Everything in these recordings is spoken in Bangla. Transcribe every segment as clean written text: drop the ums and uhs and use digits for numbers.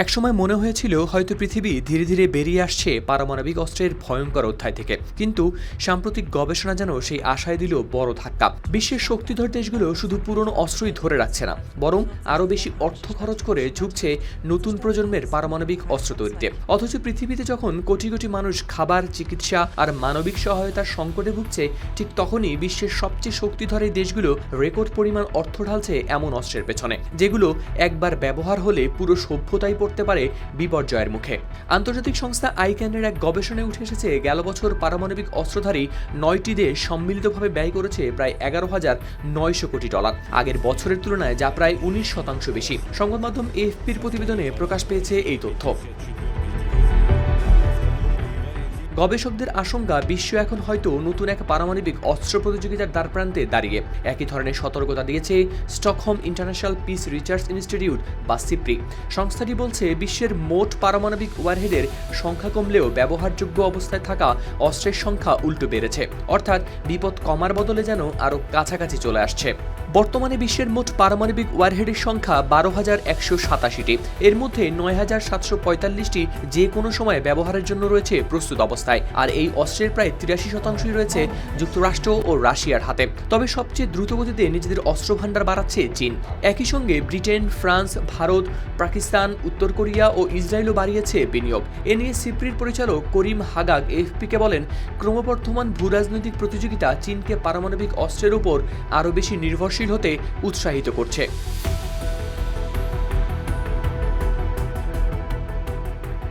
একসময় মনে হয়েছিল হয়তো পৃথিবী ধীরে ধীরে বেরিয়ে আসছে পারমাণবিক অস্ত্রের ভয়ঙ্কর অধ্যায় থেকে, কিন্তু সাম্প্রতিক গবেষণা যেন সেই আশায় দিল বড় ধাক্কা। বিশ্বের শক্তিধর দেশগুলো শুধু পুরনো অস্ত্রই ধরে রাখছে না, বরং আরও বেশি অর্থ খরচ করে ঝুঁকছে নতুন প্রজন্মের পারমাণবিক অস্ত্র তৈরিতে। অথচ পৃথিবীতে যখন কোটি কোটি মানুষ খাবার, চিকিৎসা আর মানবিক সহায়তার সংকটে ভুগছে, ঠিক তখনই বিশ্বের সবচেয়ে শক্তিধর এই দেশগুলো রেকর্ড পরিমাণ অর্থ ঢালছে এমন অস্ত্রের পেছনে, যেগুলো একবার ব্যবহার হলে পুরো সভ্যতাই পড়তে পারে বিপর্যয়ের মুখে। আন্তর্জাতিক সংস্থা আইক্যানের এক গবেষণায় উঠে এসেছে, গেল বছর পারমাণবিক অস্ত্রধারী 9টি দেশ সম্মিলিতভাবে ব্যয় করেছে প্রায় 11,900 কোটি ডলার। আগের বছরের তুলনায় যা প্রায় 19% বেশি। সংবাদ মাধ্যম এএফপির প্রতিবেদনে প্রকাশ পেয়েছে এই তথ্য। গবেষকদের আশঙ্কা, বিশ্ব এখন হয়তো নতুন এক পারমাণবিক অস্ত্র প্রতিযোগিতার দ্বারপ্রান্তে দাঁড়িয়ে। একই ধরনের সতর্কতা দিয়েছে Stockholm international piece research institute বা সিপ্রি। সংস্থাটি বলছে, বিশ্বের মোট পারমাণবিক ওয়ারহেডের সংখ্যা কমলেও ব্যবহারযোগ্য অবস্থায় থাকা অস্ত্রের সংখ্যা উল্টো বেড়েছে, অর্থাৎ বিপদ কমার বদলে যেন আরও কাছাকাছি চলে আসছে। বর্তমানে বিশ্বের মোট পারমাণবিক ওয়ারহেডের সংখ্যা 12,187টি। এর মধ্যে 9,745টি যে কোনো সময় ব্যবহারের জন্য রয়েছে প্রস্তুত অবস্থায়, আর এই অস্ত্রের প্রায় 83%ই রয়েছে যুক্তরাষ্ট্র ও রাশিয়ার হাতে। তবে সবচেয়ে দ্রুতগতিতে নিজেদের অস্ত্র ভান্ডার বাড়াচ্ছে চীন। একই সঙ্গে ব্রিটেন, ফ্রান্স, ভারত, পাকিস্তান, উত্তর কোরিয়া ও ইসরায়েলও বাড়িয়েছে বিনিয়োগ। এ নিয়ে সিপ্রির পরিচালক করিম হাগাগ এএফপিকে বলেন, ক্রমবর্ধমান ভূরাজনৈতিক প্রতিযোগিতা চীনকে পারমাণবিক অস্ত্রের উপর আরও বেশি নির্ভরশীল হতে উৎসাহিত করছে।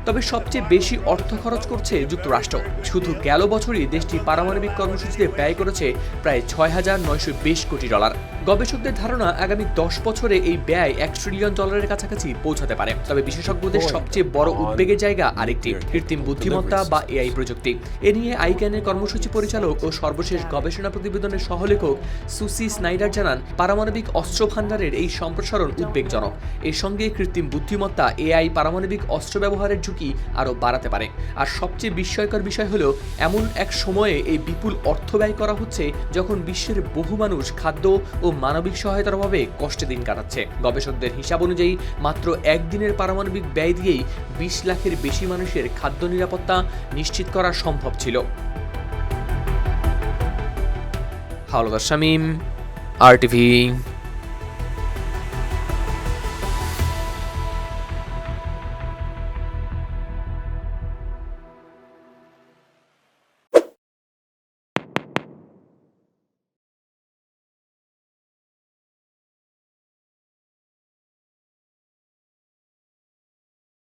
তবে সবচেয়ে বেশি অর্থ খরচ করছে যুক্তরাষ্ট্র। শুধু গেল বছরই দেশটি পারমাণবিক কর্মসূচিতে ব্যয় করেছে প্রায় 6,920 কোটি ডলার। গবেষকদের ধারণা, আগামী 10 বছরে এই ব্যয় $1 ট্রিলিয়ন কাছাকাছি পৌঁছাতে পারে। তবে বিশেষজ্ঞদের সবচেয়ে বড় উদ্বেগের জায়গা আরেকটি, কৃত্রিম বুদ্ধিমত্তা বা এআই প্রযুক্তি। এ নিয়ে আইক্যানের কর্মসূচি পরিচালক ও সর্বশেষ গবেষণা প্রতিবেদনের সহলেখক সুসি স্নাইডার জানান, পারমাণবিক অস্ত্র ভান্ডারের এই সম্প্রসারণ উদ্বেগজনক। এর সঙ্গে কৃত্রিম বুদ্ধিমত্তা, এআই পারমাণবিক অস্ত্র ব্যবহারের ঝুঁকি আরও বাড়াতে পারে। আর সবচেয়ে বিস্ময়কর বিষয় হলো, এমন এক সময়ে এই বিপুল অর্থ ব্যয় করা হচ্ছে যখন বিশ্বের বহু মানুষ খাদ্য ও মানবিক সহায়তার অভাবে কষ্টে দিন কাটাচ্ছে। গবেষকদের হিসাব অনুযায়ী মাত্র একদিনের পারমাণবিক ব্যয় দিয়েই 20 লাখের বেশি মানুষের খাদ্য নিরাপত্তা নিশ্চিত করা সম্ভব ছিল। হাওলাদার শামীম, RTV।